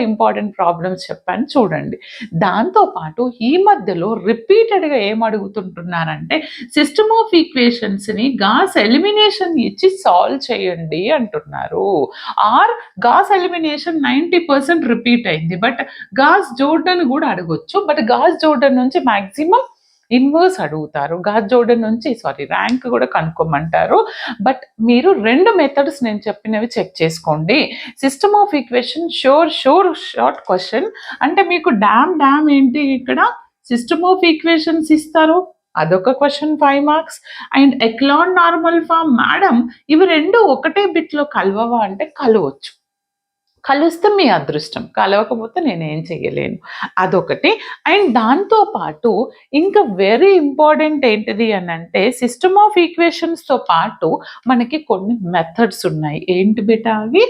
Important problems చెప్పాను చూడండి. దాంతోపాటు ఈ మధ్యలో రిపీటెడ్గా ఏం అడుగుతుంటున్నారంటే సిస్టమ్ ఆఫ్ ఈక్వేషన్స్ని గాస్ ఎలిమినేషన్ ఇచ్చి సాల్వ్ చేయండి అంటున్నారు. ఆర్ గాస్ ఎలిమినేషన్ 90% రిపీట్ అయింది, బట్ గాస్ జోర్డన్ కూడా అడగొచ్చు. బట్ గాస్ జోర్డన్ నుంచి మ్యాక్సిమం ఇన్వర్స్ అడుగుతారు. గాస్ జోర్డన్ నుంచి ర్యాంక్ కూడా కనుక్కోమంటారు. బట్ మీరు 2 మెథడ్స్ నేను చెప్పినవి చెక్ చేసుకోండి. System of equation short question అంటే మీకు డ్యామ్ ఏంటి, ఇక్కడ సిస్టమ్ ఆఫ్ ఈక్వేషన్స్ ఇస్తారు, అదొక question 5 marks. And echelon normal form madam ఇవి 2 ఒకటే బిట్లో కలవవా అంటే కలవచ్చు. కలుస్తే మీ అదృష్టం, కలవకపోతే నేనేం చేయలేను, అదొకటి. అండ్ దాంతోపాటు ఇంకా వెరీ ఇంపార్టెంట్ ఏంటిది అని అంటే సిస్టమ్ ఆఫ్ ఈక్వేషన్స్తో పాటు మనకి కొన్ని మెథడ్స్ ఉన్నాయి. ఏంటి బేటా అవి?